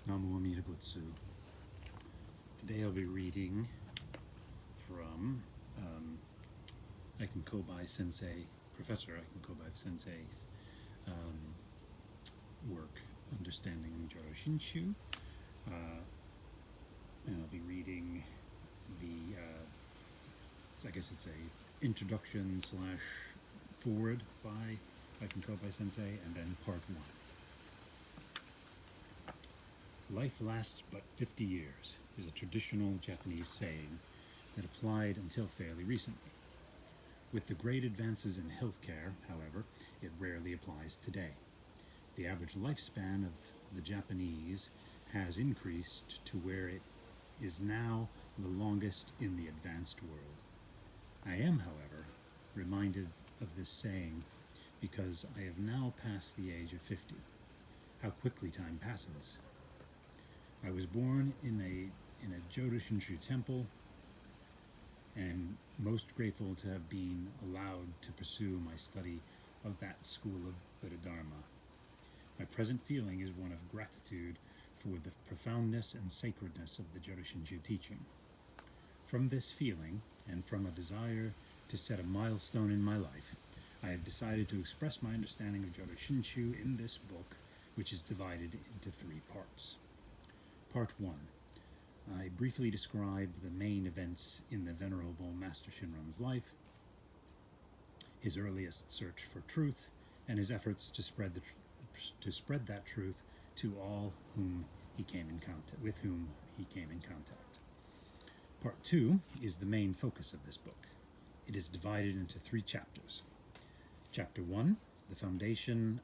Namu Amida Butsu. Today I'll be reading from Eiken Kobai Sensei, Professor Eiken Kobai Sensei's work, Understanding Jodo Shinshu. And I'll be reading the, I guess it's a introduction / forward by Eiken Kobai Sensei, and then part 1. Life lasts but 50 years is a traditional Japanese saying that applied until fairly recently. With the great advances in healthcare, however, it rarely applies today. The average lifespan of the Japanese has increased to where it is now the longest in the advanced world. I am, however, reminded of this saying because I have now passed the age of 50. How quickly time passes. I was born in a Jodo Shinshu temple and most grateful to have been allowed to pursue my study of that school of Buddha Dharma. My present feeling is one of gratitude for the profoundness and sacredness of the Jodo Shinshu teaching. From this feeling, and from a desire to set a milestone in my life, I have decided to express my understanding of Jodo Shinshu in this book, which is divided into 3 parts. Part 1. I briefly describe the main events in the Venerable Master Shinran's life, his earliest search for truth, and his efforts to spread that truth to all with whom he came in contact. Part 2 is the main focus of this book. It is divided into 3 chapters. Chapter 1, the foundation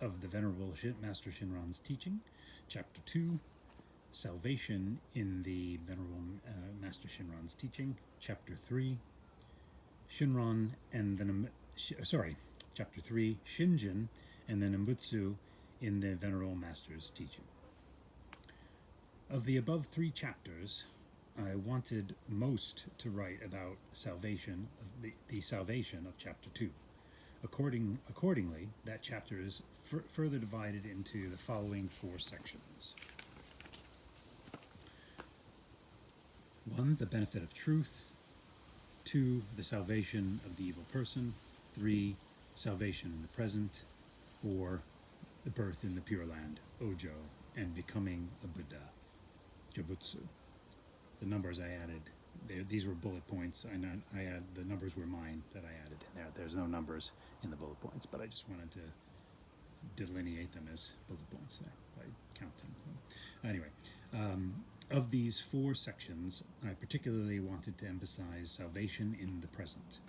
of the Venerable Master Shinran's teaching. Chapter 2, salvation in the Venerable Master Shinran's teaching. Chapter 3, Shinran and the Chapter 3, Shinjin and the Nembutsu in the Venerable Master's teaching. Of the above 3 chapters, I wanted most to write about salvation, the salvation of Chapter 2. Accordingly, that chapter is further divided into the following 4 sections. 1. The benefit of truth. 2. The salvation of the evil person. 3. Salvation in the present. 4. The birth in the Pure Land, Ojo, and becoming a Buddha, Jobutsu. The numbers I added, these were bullet points. The numbers were mine that I added in there. There's no numbers in the bullet points, but I just wanted to delineate them as bullet points there by counting them. Anyway, of these 4 sections, I particularly wanted to emphasize salvation in the present.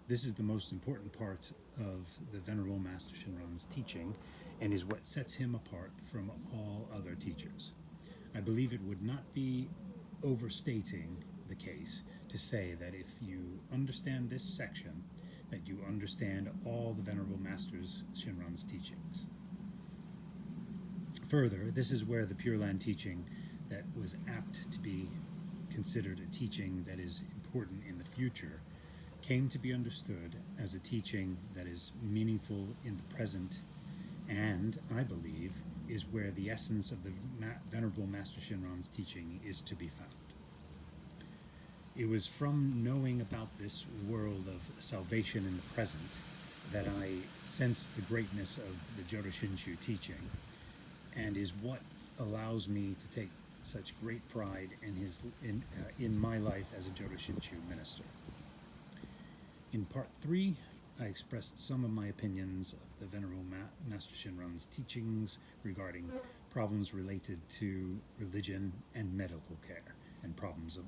This is the most important part of the Venerable Master Shinran's teaching and is what sets him apart from all other teachers. I believe it would not be overstating the case to say that if you understand this section, that you understand all the Venerable Master Shinran's teachings. Further, this is where the Pure Land teaching that was apt to be considered a teaching that is important in the future came to be understood as a teaching that is meaningful in the present, and, I believe, is where the essence of the Venerable Master Shinran's teaching is to be found. It was from knowing about this world of salvation in the present that I sensed the greatness of the Jodo Shinshu teaching, and is what allows me to take such great pride in my life as a Jodo Shinshu minister. In part 3, I expressed some of my opinions of the Venerable Master Shinran's teachings regarding problems related to religion and medical care and problems of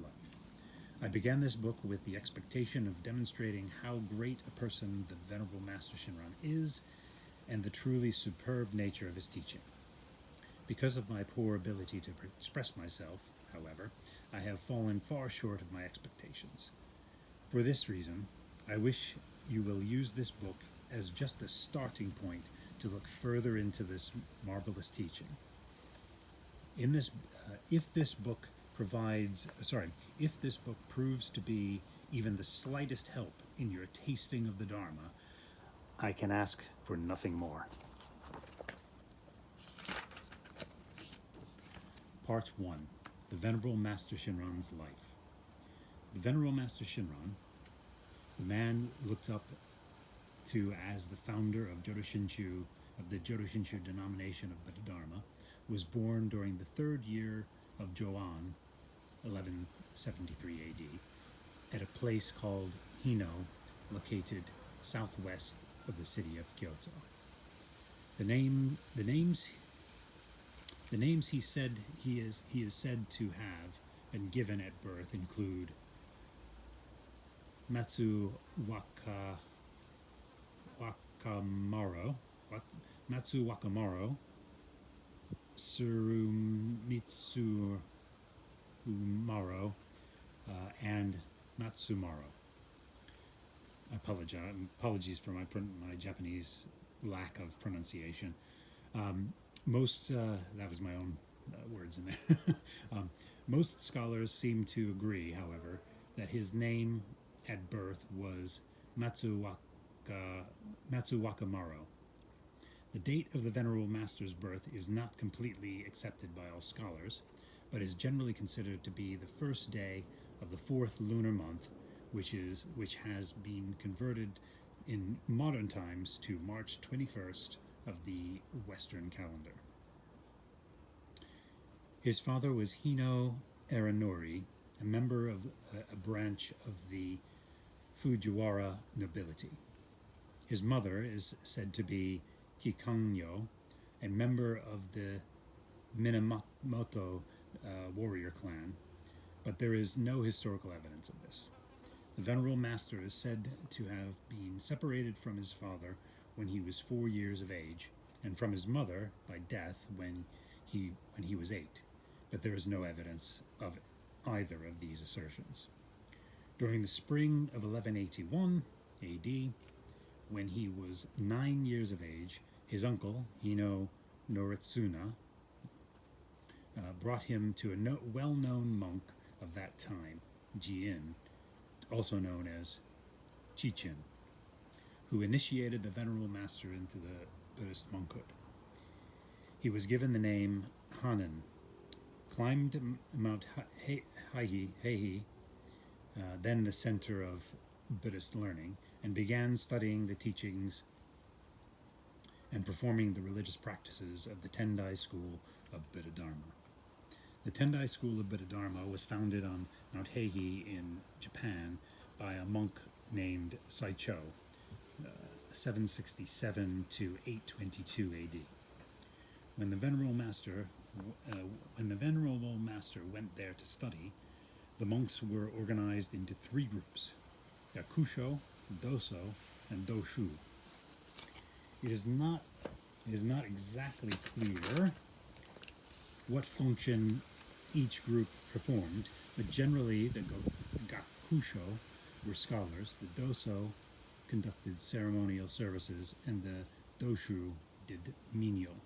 life. I began this book with the expectation of demonstrating how great a person the Venerable Master Shinran is and the truly superb nature of his teaching. Because of my poor ability to express myself, however, I have fallen far short of my expectations. For this reason, I wish you will use this book as just a starting point to look further into this marvelous teaching. If this book proves to be even the slightest help in your tasting of the Dharma, I can ask for nothing more. Part 1. The Venerable Master Shinran's Life. The Venerable Master Shinran, the man looked up to as the founder of Jodo Shinshu, of the Jodo Shinshu denomination of Bodhidharma, was born during the 3rd year of Joan, 1173 AD, at a place called Hino, located southwest of the city of Kyoto. The names he is said to have been given at birth include Matsu Wakamaro, Surumitsu Umaro, and Matsumaro. Apologies for my Japanese lack of pronunciation. That was my own words in there. Most scholars seem to agree, however, that his name at birth was Matsu Wakamaro. The date of the Venerable Master's birth is not completely accepted by all scholars, but is generally considered to be the first day of the 4th lunar month, which has been converted in modern times to March 21st of the Western calendar. His father was Hino Aranori, a member of a branch of the Fujiwara nobility. His mother is said to be Kikanyo, a member of the Minamoto warrior clan, but there is no historical evidence of this. The Venerable Master is said to have been separated from his father when he was 4 years of age, and from his mother by death when he was 8, but there is no evidence of either of these assertions. During the spring of 1181 AD, when he was 9 years of age, his uncle, Hino Noritsuna, brought him to a well-known monk of that time, Jin, also known as Chichin, who initiated the Venerable Master into the Buddhist monkhood. He was given the name Hanan, climbed Mount Heihi, then the center of Buddhist learning, and began studying the teachings and performing the religious practices of the Tendai school of Bodhidharma. The Tendai school of Bodhidharma was founded on Mount Heihi in Japan by a monk named Saicho, 767 to 822 AD. When the Venerable Master went there to study, the monks were organized into 3 groups: Yakusho, Doso, and Doshu. It is not exactly clear what function each group performed, but generally the Gakusho were scholars, the Doso conducted ceremonial services, and the Doshu did menial.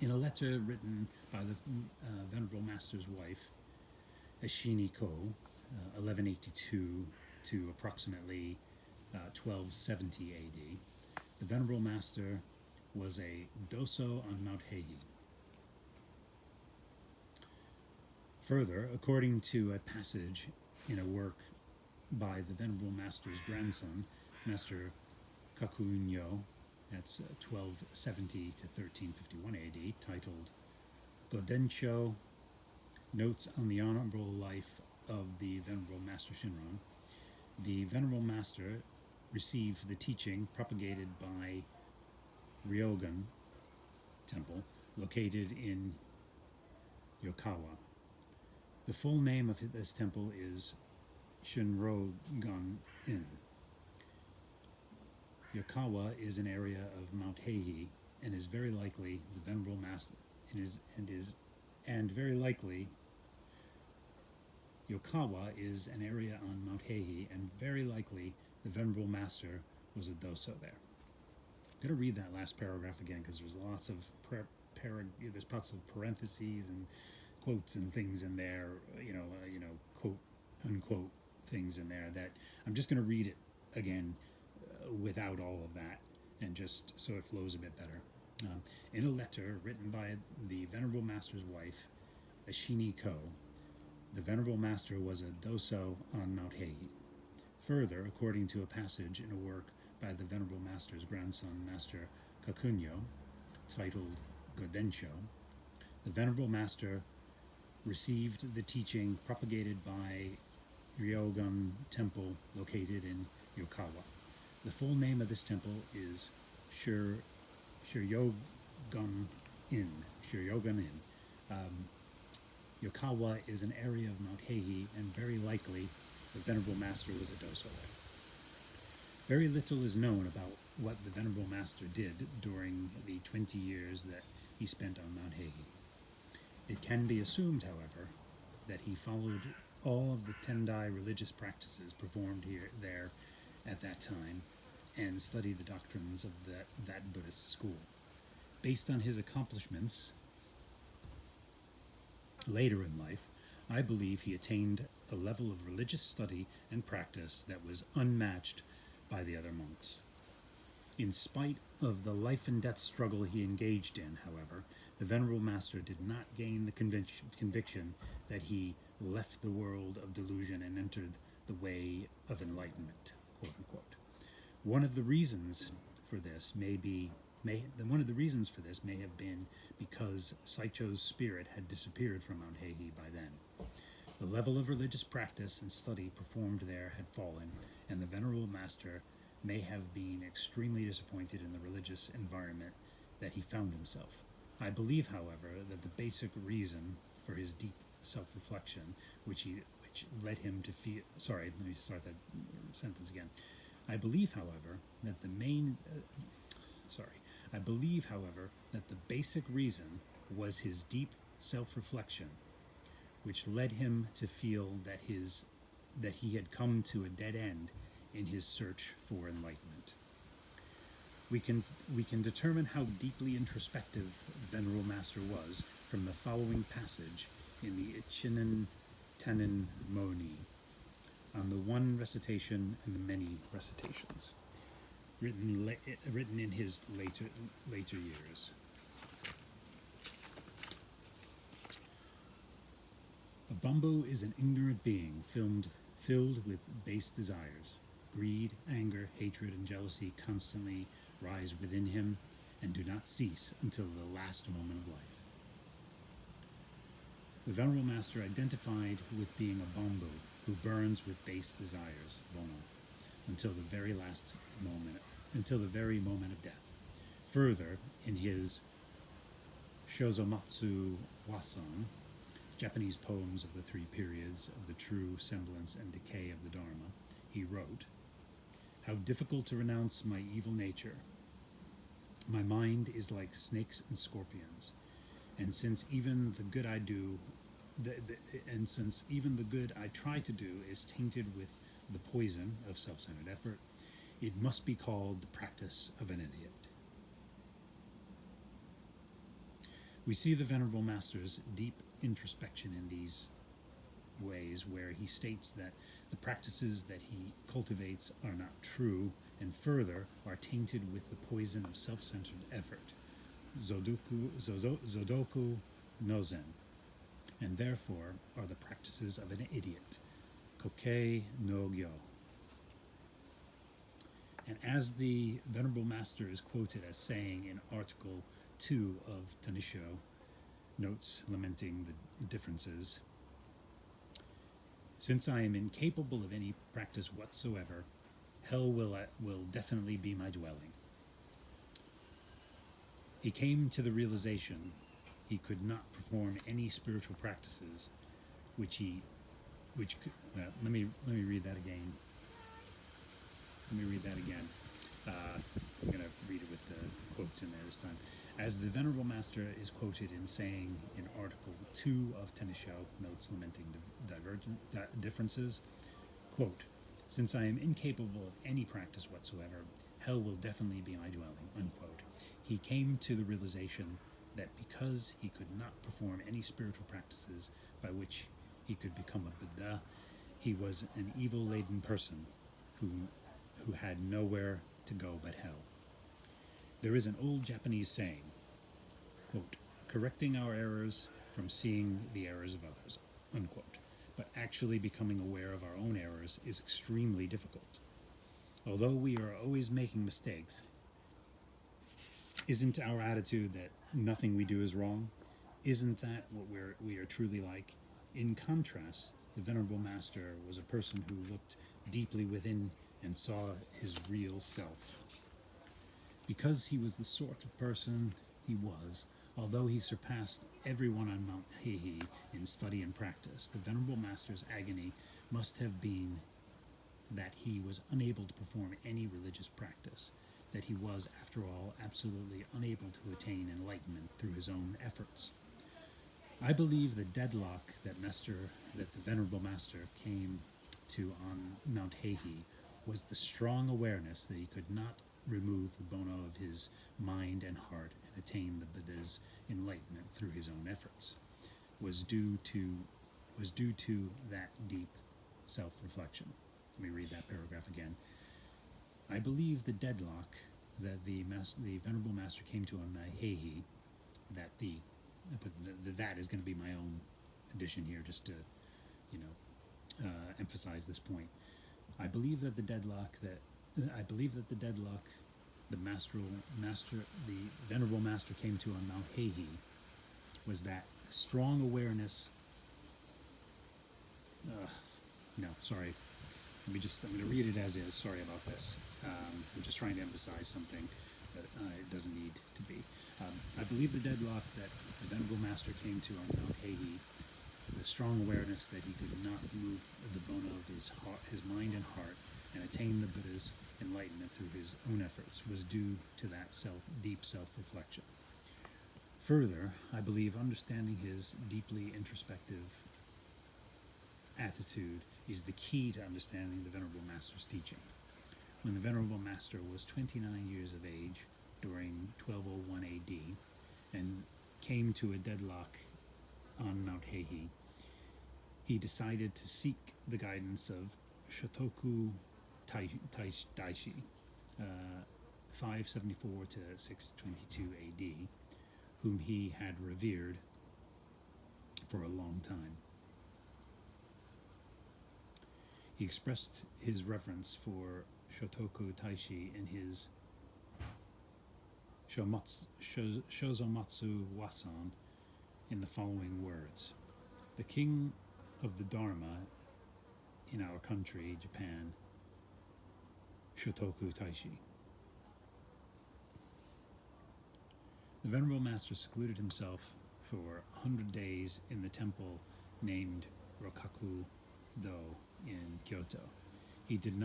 In a letter written by the Venerable Master's wife, Ashini Ko, 1182 to approximately 1270 AD, the Venerable Master was a doso on Mount Heihi. Further, according to a passage in a work by the Venerable Master's grandson, Master Kakunyo, that's 1270 to 1351 AD, titled Godensho, Notes on the Honorable Life of the Venerable Master Shinran, the Venerable Master received the teaching propagated by Ryogan Temple, located in Yokawa. The full name of this temple is Shinrogan-in. Yokawa is an area of Mount Heihi, and is very likely the Venerable Master, Yokawa is an area on Mount Heihi, and very likely the Venerable Master was a doso there. I'm going to read that last paragraph again because there's lots of there's lots of parentheses and quotes and things in there, quote unquote things in there, that I'm just going to read it again without all of that, and just so it flows a bit better. In a letter written by the Venerable Master's wife, Ashini Ko, the Venerable Master was a doso on Mount Heiji. Further, according to a passage in a work by the Venerable Master's grandson, Master Kakunyo, titled Godensho, the Venerable Master received the teaching propagated by Ryogun Temple located in Yokawa. The full name of this temple is Shiryogun In. Yokawa is an area of Mount Heiji, and very likely the Venerable Master was a doso there. Very little is known about what the Venerable Master did during the 20 years that he spent on Mount Heiji. It can be assumed, however, that he followed all of the Tendai religious practices performed there at that time and studied the doctrines of that Buddhist school. Based on his accomplishments later in life, I believe he attained a level of religious study and practice that was unmatched by the other monks. In spite of the life and death struggle he engaged in, however, the Venerable Master did not gain the conviction that he left the world of delusion and entered the way of enlightenment, quote unquote. One of the reasons for this may have been because Saicho's spirit had disappeared from Mount Heiji by then. The level of religious practice and study performed there had fallen, and the Venerable Master may have been extremely disappointed in the religious environment that he found himself. I believe, however, that the basic reason for his deep self-reflection, which led him to feel... Sorry, let me start that sentence again. I believe, however, that the basic reason was his deep self-reflection, which led him to feel that he had come to a dead end in his search for enlightenment. We can determine how deeply introspective the Venerable Master was from the following passage in the Ichinen Tanin Moni, on the one recitation and the many recitations, written in his later years. A bumbo is an ignorant being filled with base desires. Greed, anger, hatred, and jealousy constantly rise within him and do not cease until the last moment of life. The Venerable Master identified with being a bumbo who burns with base desires, bono, until the very moment of death. Further, in his Shozomatsu Wasan, Japanese poems of the three periods of the true semblance and decay of the Dharma, he wrote, "How difficult to renounce my evil nature. My mind is like snakes and scorpions, and since even the good I try to do is tainted with the poison of self-centered effort, it must be called the practice of an idiot." We see the Venerable Master's deep introspection in these ways, where he states that the practices that he cultivates are not true, and further are tainted with the poison of self-centered effort, zodoku no zen, and therefore are the practices of an idiot, kokei no gyo. And as the Venerable Master is quoted as saying in Article 2 of Tanisho, Notes Lamenting the Differences, "Since I am incapable of any practice whatsoever, hell will definitely be my dwelling." He came to the realization he could not perform any spiritual practices, let me read that again. I'm going to read it with the quotes in there this time. As the Venerable Master is quoted in saying in Article 2 of Tanisho, Notes Lamenting Differences, quote, "Since I am incapable of any practice whatsoever, hell will definitely be my dwelling," unquote. He came to the realization that because he could not perform any spiritual practices by which he could become a Buddha, he was an evil-laden person who had nowhere to go but hell. There is an old Japanese saying, quote, correcting our errors from seeing the errors of others, unquote. But actually becoming aware of our own errors is extremely difficult. Although we are always making mistakes, isn't our attitude that nothing we do is wrong? Isn't that what we are truly like? In contrast, the Venerable Master was a person who looked deeply within and saw his real self. Because he was the sort of person he was, although he surpassed everyone on Mount Heihe in study and practice, the Venerable Master's agony must have been that he was unable to perform any religious practice, that he was, after all, absolutely unable to attain enlightenment through his own efforts. I believe the deadlock that the Venerable Master came to on Mount Heihe was the strong awareness that he could not remove the Bono of his mind and heart and attain the Buddha's enlightenment through his own efforts, was due to that deep self-reflection. Let me read that paragraph again. I believe the deadlock that the Venerable Master came to on Mount Heihe, that is going to be my own addition here, just to emphasize this point. I believe that the deadlock the Venerable Master came to on Mount Heihe was that strong awareness. I'm going to read it as is. Sorry about this. I'm just trying to emphasize something that it doesn't need to be. I believe the deadlock that the Venerable Master came to on Mount Heihe, the strong awareness that he could not move the Bono of his mind and heart and attain the Buddha's enlightenment through his own efforts, was due to that deep self-reflection. Further, I believe understanding his deeply introspective attitude is the key to understanding the Venerable Master's teaching. When the Venerable Master was 29 years of age during 1201 AD and came to a deadlock on Mount Heihe, he decided to seek the guidance of Shotoku Daishi, 574 to 622 AD, whom he had revered for a long time. He expressed his reverence for Shotoku Taishi in his Shozomatsu Wasan in the following words. The king of the Dharma in our country, Japan, Shotoku Taishi. The Venerable Master secluded himself for 100 days in the temple named Rokaku-do in Kyoto. He did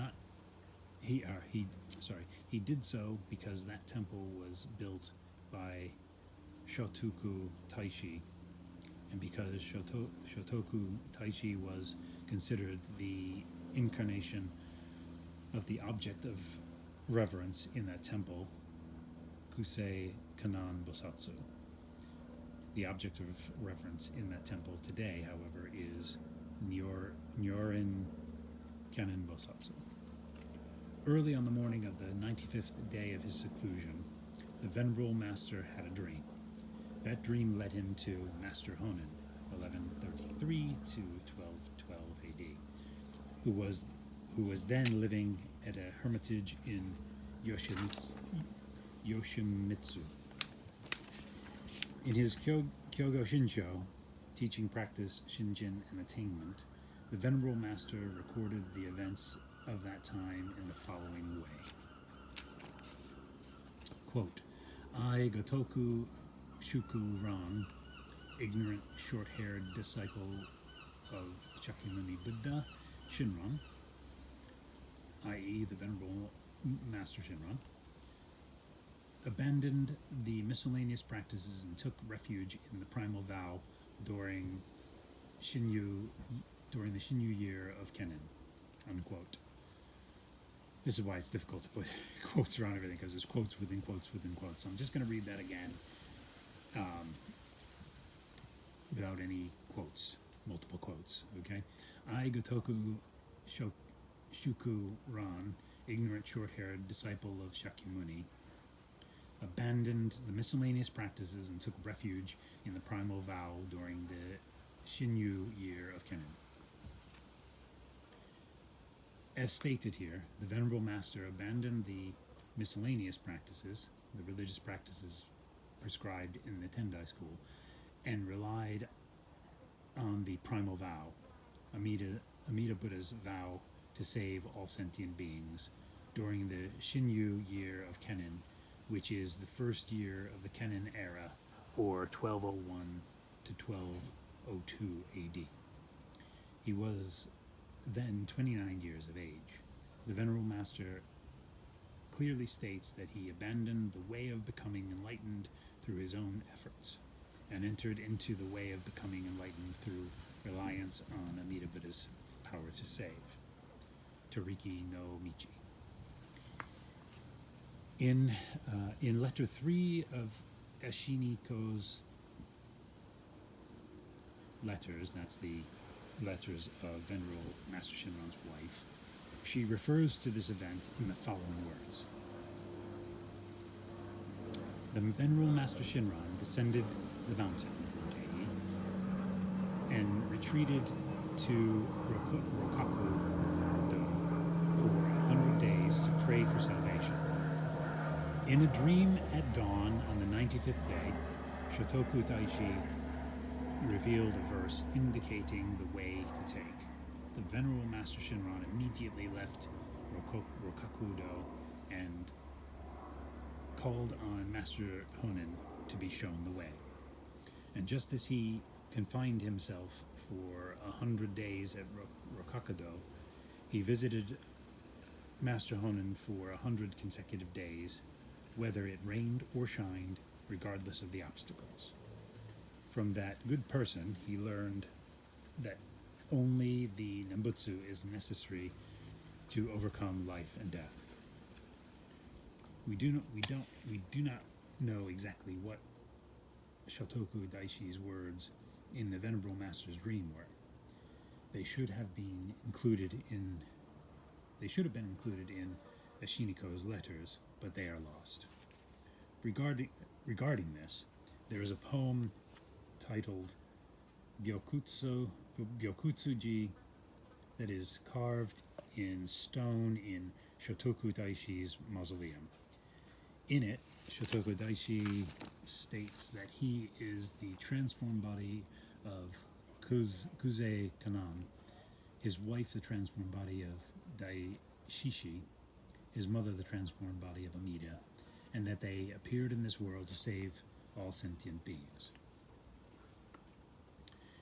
so because that temple was built by Shotoku Taishi, and because Shotoku Taishi was considered the incarnation of the object of reverence in that temple, Kusei Kanan Bosatsu. The object of reverence in that temple today, however, is Nyorin Kanan Bosatsu. Early on the morning of the 95th day of his seclusion, the Venerable Master had a dream. That dream led him to Master Honen, 1133 to 1212 AD, who was then living at a hermitage in Yoshimitsu. In his Jodo Shinshu, teaching practice, Shinjin, and attainment, the Venerable Master recorded the events of that time in the following way. Quote, I, Gotoku Shuku-ran, ignorant, short-haired disciple of Shakyamuni Buddha, Shinran, i.e. the Venerable Master Shinran, abandoned the miscellaneous practices and took refuge in the primal vow during the Shinyu year of Kennen, unquote. This is why it's difficult to put quotes around everything, because there's quotes within quotes within quotes. So I'm just going to read that again without any quotes, multiple quotes, okay? I, Gotoku Shuku-ran, ignorant, short-haired disciple of Shakyamuni, abandoned the miscellaneous practices and took refuge in the primal vow during the Shinyu year of Kennen. As stated here, the Venerable Master abandoned the miscellaneous practices, the religious practices prescribed in the Tendai school, and relied on the primal vow, Amida Buddha's vow to save all sentient beings during the Shinyu year of Kennen, which is the first year of the Kennen era, or 1201 to 1202 AD. He was then 29 years of age. The Venerable Master clearly states that he abandoned the way of becoming enlightened through his own efforts and entered into the way of becoming enlightened through reliance on Amida Buddha's power to save. Toriki no Michi. In letter 3 of Eshiniko's letters, that's the letters of Venerable Master Shinran's wife, she refers to this event in the following words. The Venerable Master Shinran descended the mountain and retreated to Rokaku-do for 100 days to pray for salvation. In a dream at dawn on the 95th day, Shotoku Daishi revealed a verse indicating the way to take. The Venerable Master Shinran immediately left Rokaku-do and called on Master Honen to be shown the way. And just as he confined himself for 100 days at Rokaku-do, he visited Master Honen for 100 consecutive days, whether it rained or shined, regardless of the obstacles. From that good person, he learned that only the Nembutsu is necessary to overcome life and death. We do not know exactly what Shotoku Daishi's words in the Venerable Master's dream were. They should have been included in Eshiniko's letters, but they are lost. Regarding this, there is a poem titled Byokutsuji that is carved in stone in Shotoku Daishi's mausoleum. In it, Shotoku Daishi states that he is the transformed body of Kuze Kanan, his wife the transformed body of Daishishi, his mother the transformed body of Amida, and that they appeared in this world to save all sentient beings.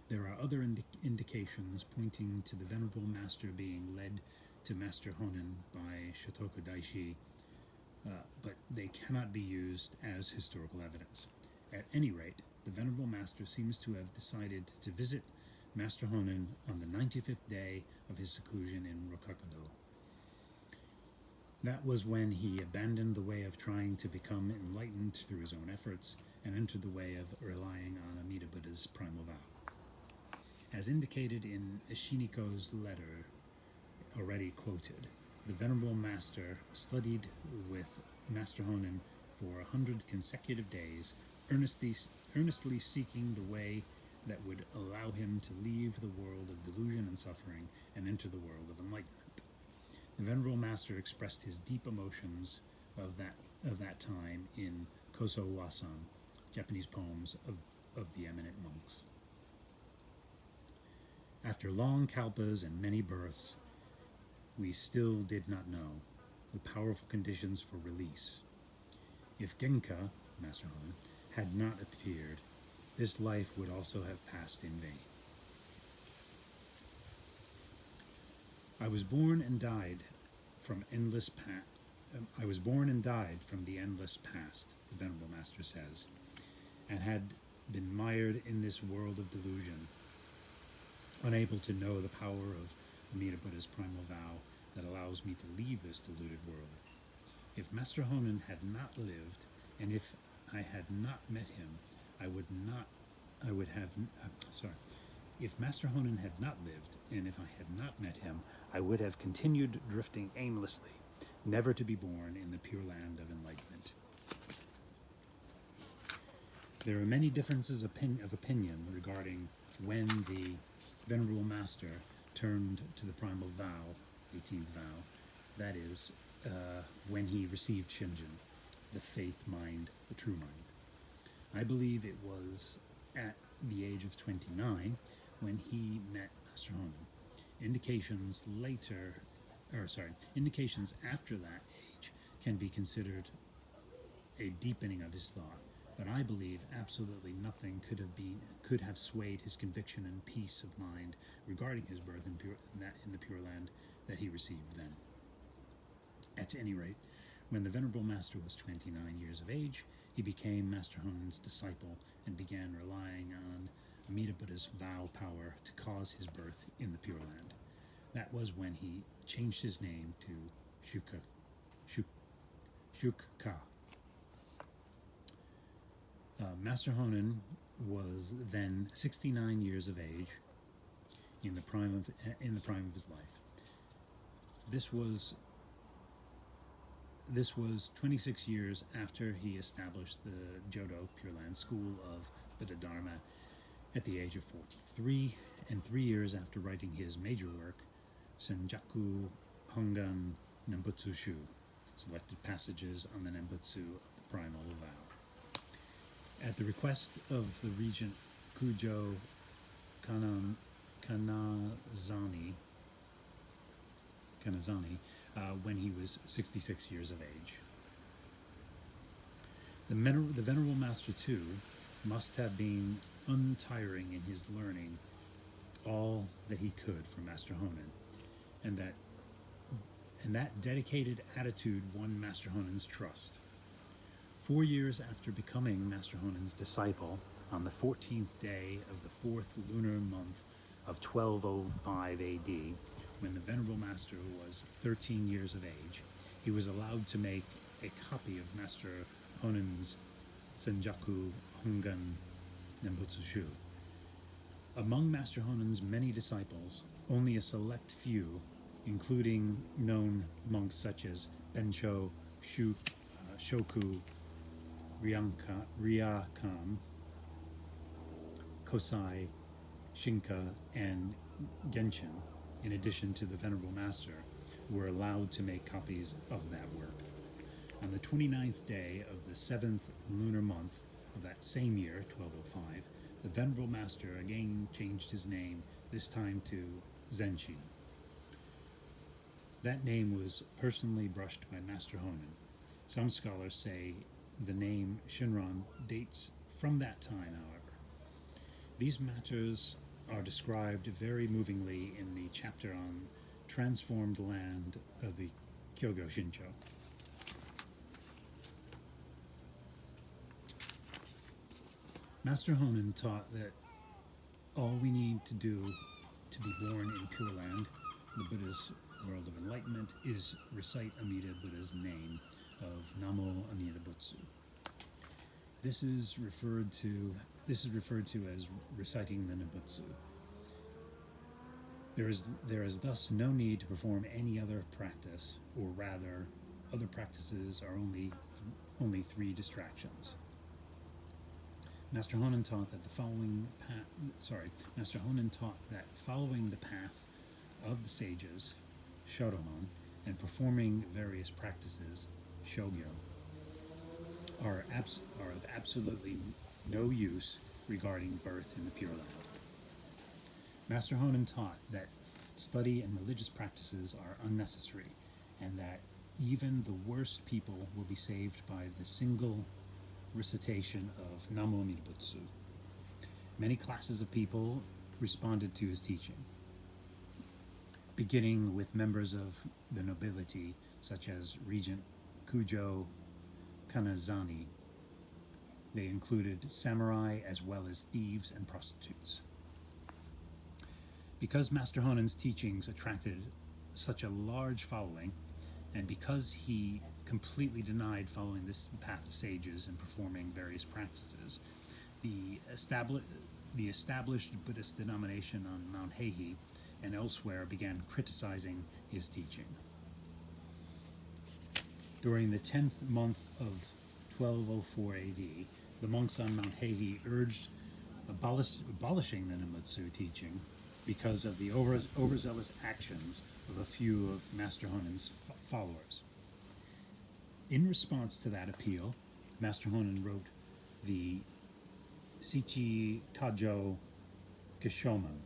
There are other indications pointing to the Venerable Master being led to Master Honen by Shotoku Daishi, but they cannot be used as historical evidence. At any rate, the Venerable Master seems to have decided to visit Master Honen on the 95th day of his seclusion in Rokaku-do. That was when he abandoned the way of trying to become enlightened through his own efforts and entered the way of relying on Amida Buddha's primal vow. As indicated in Eshiniko's letter already quoted, the Venerable Master studied with Master Honen for 100 consecutive days, earnestly seeking the way that would allow him to leave the world of delusion and suffering and enter the world of enlightenment. The Venerable Master expressed his deep emotions of that time in Koso Wasan, Japanese poems of the eminent monks. After long kalpas and many births, we still did not know the powerful conditions for release. If Genka, Master Honen, had not appeared, this life would also have passed in vain. I was born and died from the endless past, the Venerable Master says, and had been mired in this world of delusion, unable to know the power of Amida Buddha's primal vow that allows me to leave this deluded world. If Master Honen had not lived, and if I had not met him, if Master Honen had not lived, and if I had not met him, I would have continued drifting aimlessly, never to be born in the pure land of enlightenment. There are many differences of opinion regarding when the Venerable Master turned to the primal vow, 18th vow, that is, when he received Shinjin, the faith mind, the true mind. I believe it was at the age of 29 when he met Master Honen. Indications after that age can be considered a deepening of his thought, but I believe absolutely nothing could have swayed his conviction and peace of mind regarding his birth in the Pure Land that he received then. At any rate, when the Venerable Master was 29 years of age, he became Master Honen's disciple and began relying on Amida Buddha's vow power to cause his birth in the Pure Land. That was when he changed his name to Shukka. Master Honen was then 69 years of age in the prime of his life. This was 26 years after he established the Jodo Pure Land School of Buddha Dharma at the age of 43, and 3 years after writing his major work, Senjaku Hongan Nembutsu Shu, Selected Passages on the Nembutsu of the Primal Vow. At the request of the regent Kujo Kanazani, when he was 66 years of age. The Venerable Master, too, must have been untiring in his learning all that he could from Master Honen, and that dedicated attitude won Master Honen's trust. 4 years after becoming Master Honen's disciple, on the 14th day of the 4th lunar month of 1205 AD, when the Venerable Master was 13 years of age, he was allowed to make a copy of Master Honen's Senjaku Hongan Nembutsu Shu. Among Master Honen's many disciples, only a select few, including known monks such as Bensho, Shoku, Ryakan, Kosai, Shinka, and Genshin, in addition to the Venerable Master, were allowed to make copies of that work. On the 29th day of the 7th lunar month of that same year, 1205, the Venerable Master again changed his name, this time to Zenshi. That name was personally brushed by Master Honen. Some scholars say the name Shinran dates from that time, however. These matters are described very movingly in the chapter on transformed land of the Jodo Shinshu. Master Honen taught that all we need to do to be born in Pure Land, the Buddha's world of enlightenment, is recite Amida Buddha's name of Namo Amida Butsu. This is referred to as reciting the Nembutsu. There is thus no need to perform any other practice, or rather, other practices are only 3 distractions. Master Honen taught that following the path of the sages, Shodohon, and performing various practices, Shogyo, are of absolutely no use regarding birth in the Pure Land. Master Honen taught that study and religious practices are unnecessary, and that even the worst people will be saved by the single recitation of Namo Amida Butsu. Many classes of people responded to his teaching, beginning with members of the nobility, such as Regent Kujo Kanazani. They included samurai as well as thieves and prostitutes. Because Master Honen's teachings attracted such a large following, and because he completely denied following this path of sages and performing various practices, the established Buddhist denomination on Mount Heihe and elsewhere began criticizing his teaching. During the 10th month of 1204 AD, the monks on Mount Heihe urged abolishing the Nembutsu teaching because of the overzealous actions of a few of Master Honen's followers. In response to that appeal, Master Honen wrote the Shichi Kajo Kishoman,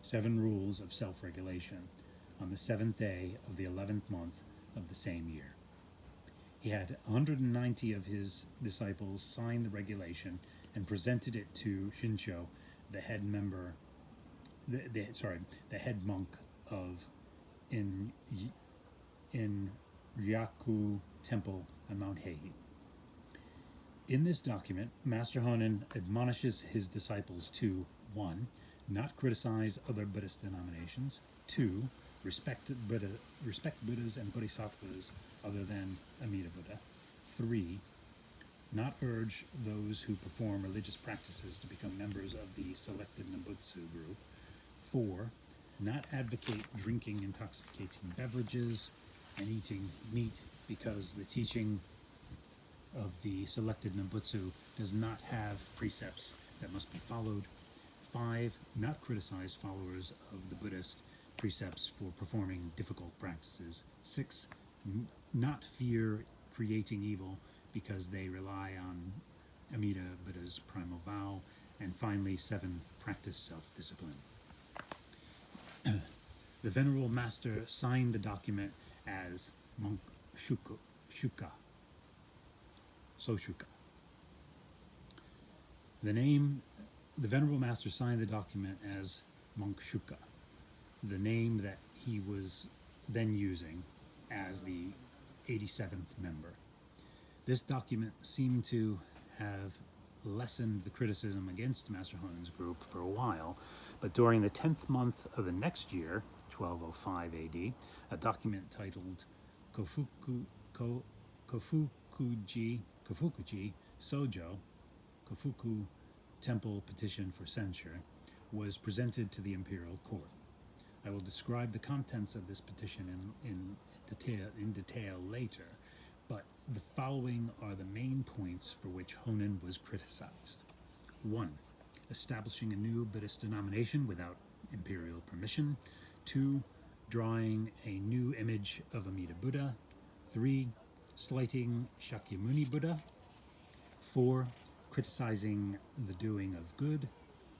7 Rules of Self-Regulation, on the 7th day of the 11th month of the same year. He had 190 of his disciples sign the regulation and presented it to Shinsho, the head member, the head monk of in Ryaku Temple on Mount Heihe. In this document, Master Honen admonishes his disciples to 1. Not criticize other Buddhist denominations. 2. Respect Buddhas and Bodhisattvas other than Amida Buddha. 3. Not urge those who perform religious practices to become members of the selected Nembutsu group. 4. Not advocate drinking intoxicating beverages and eating meat because the teaching of the selected Nembutsu does not have precepts that must be followed. 5. Not criticize followers of the Buddhist precepts for performing difficult practices. 6. Not fear creating evil because they rely on Amida Buddha's primal vow. And finally, 7. Practice self-discipline. The Venerable Master signed the document as Monk Shuka. The Venerable Master signed the document as Monk Shuka, the name that he was then using as the 87th member. This document seemed to have lessened the criticism against Master Honen's group for a while, but during the 10th month of the next year, 1205 AD, a document titled Kofukuji Sojo, Kofuku Temple Petition for Censure, was presented to the imperial court. I will describe the contents of this petition in detail later, but the following are the main points for which Honen was criticized. 1. Establishing a new Buddhist denomination without imperial permission. 2. Drawing a new image of Amida Buddha. 3. Slighting Shakyamuni Buddha. 4. Criticizing the doing of good.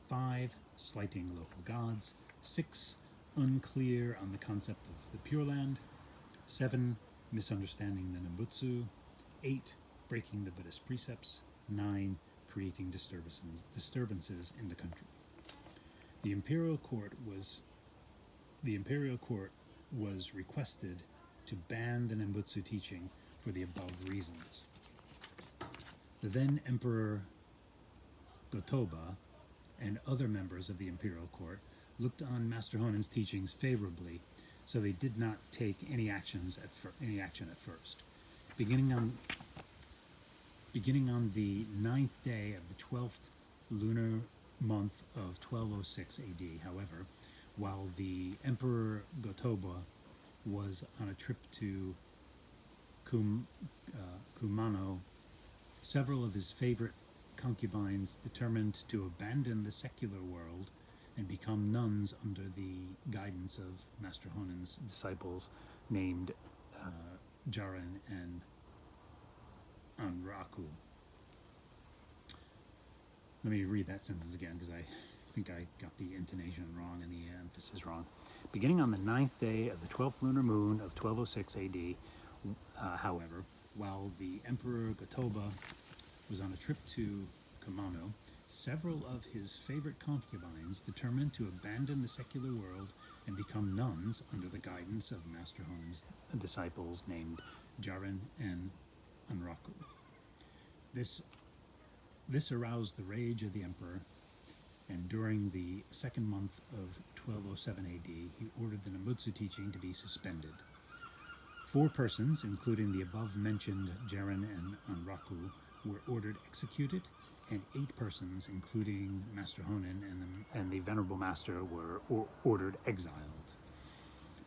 5. Slighting local gods. 6. Unclear on the concept of the Pure Land. 7. Misunderstanding the Nembutsu. 8. Breaking the Buddhist precepts. 9. Creating disturbances in the country. The imperial court was requested to ban the Nembutsu teaching for the above reasons. The then Emperor Gotoba and other members of the imperial court looked on Master Honen's teachings favorably, so they did not take any action at first. Beginning on the 9th day of the 12th lunar month of 1206 AD, however, while the Emperor Gotoba was on a trip to Kumano, several of his favorite concubines determined to abandon the secular world and become nuns under the guidance of Master Honen's disciples named Jaren and Anraku. Let me read that sentence again because I think I got the intonation wrong and the emphasis wrong. Beginning on the 9th day of the 12th lunar moon of 1206 AD, however, while the Emperor Gotoba was on a trip to Kumano, several of his favorite concubines determined to abandon the secular world and become nuns under the guidance of Master Honen's disciples named Jaren and Anraku. This aroused the rage of the emperor, and during the 2nd month of 1207 AD, he ordered the Nembutsu teaching to be suspended. 4 persons, including the above-mentioned Jaren and Anraku, were ordered executed, and 8 persons, including Master Honen and the Venerable Master, were ordered exiled.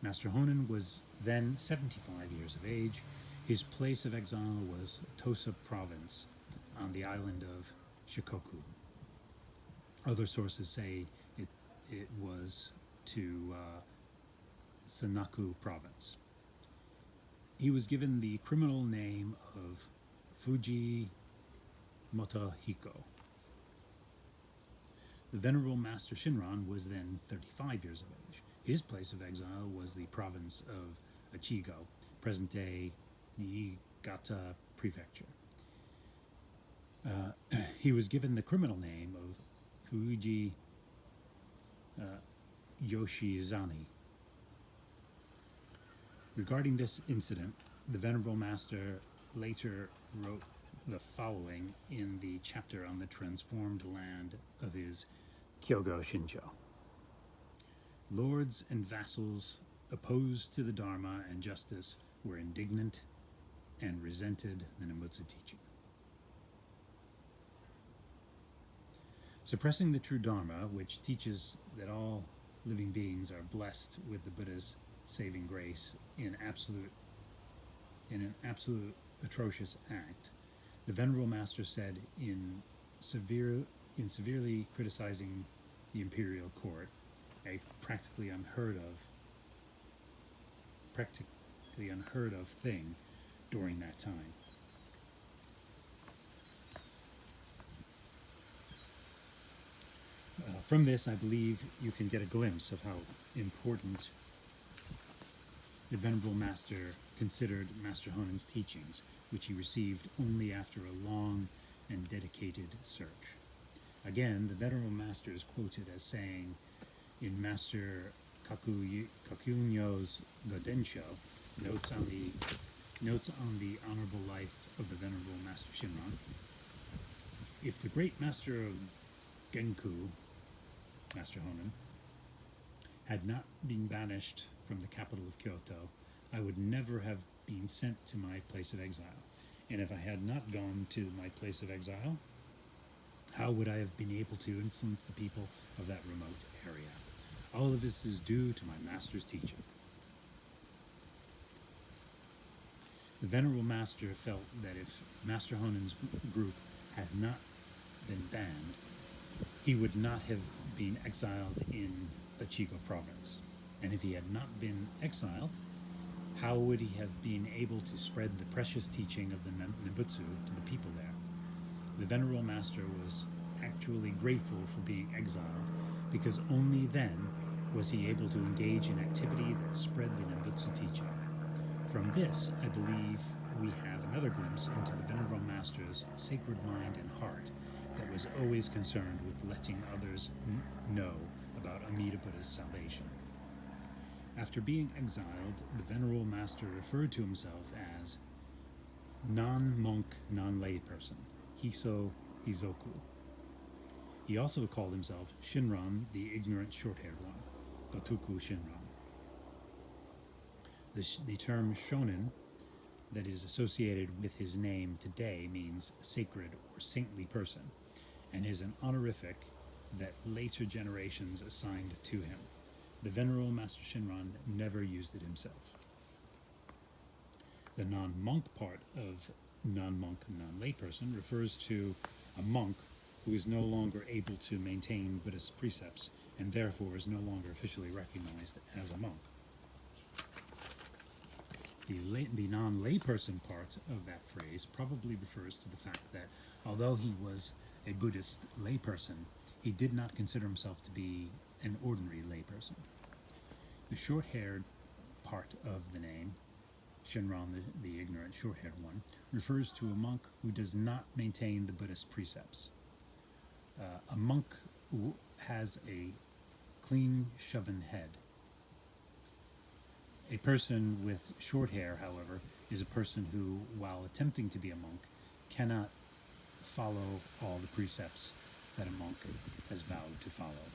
Master Honen was then 75 years of age. His place of exile was Tosa Province on the island of Shikoku. Other sources say it was to Sanaku province. He was given the criminal name of Fuji Motohiko. The Venerable Master Shinran was then 35 years of age. His place of exile was the province of Ichigo, present-day Niigata Prefecture. He was given the criminal name of Fuji Yoshizani. Regarding this incident, the Venerable Master later wrote the following in the chapter on the transformed land of his Jodo Shinshu. Lords and vassals opposed to the Dharma and justice were indignant and resented the Nembutsu teaching. Suppressing the true Dharma, which teaches that all living beings are blessed with the Buddha's saving grace in an absolute atrocious act, the Venerable Master said in severely criticizing the imperial court, a practically unheard of thing during that time. From this, I believe you can get a glimpse of how important the Venerable Master considered Master Honen's teachings, which he received only after a long and dedicated search. Again, the Venerable Master is quoted as saying in Master Kakunyo's Godensho, notes on the honorable life of the Venerable Master Shinran, if the great Master of Genku, Master Honen, had not been banished from the capital of Kyoto, I would never have been sent to my place of exile. And if I had not gone to my place of exile, how would I have been able to influence the people of that remote area? All of this is due to my master's teaching. The Venerable Master felt that if Master Honen's group had not been banned, he would not have been exiled in Ichigo province. And if he had not been exiled, how would he have been able to spread the precious teaching of the Nembutsu to the people there? The Venerable Master was actually grateful for being exiled, because only then was he able to engage in activity that spread the Nembutsu teaching. From this, I believe we have another glimpse into the Venerable Master's sacred mind and heart that was always concerned with letting others know about Amida Buddha's salvation. After being exiled, the Venerable Master referred to himself as non-monk, non-lay person, Hiso Hizoku. He also called himself Shinran, the ignorant short-haired one, Gotoku Shinran. The term shonin that is associated with his name today means sacred or saintly person, and is an honorific that later generations assigned to him. The Venerable Master Shinran never used it himself. The non-monk part of non-monk, non-lay person refers to a monk who is no longer able to maintain Buddhist precepts and therefore is no longer officially recognized as a monk. The non-lay person part of that phrase probably refers to the fact that although he was a Buddhist layperson, he did not consider himself to be an ordinary layperson. The short-haired part of the name, Shinran, the ignorant short-haired one, refers to a monk who does not maintain the Buddhist precepts. A monk who has a clean-shaven head. A person with short hair, however, is a person who, while attempting to be a monk, cannot follow all the precepts that a monk has vowed to follow.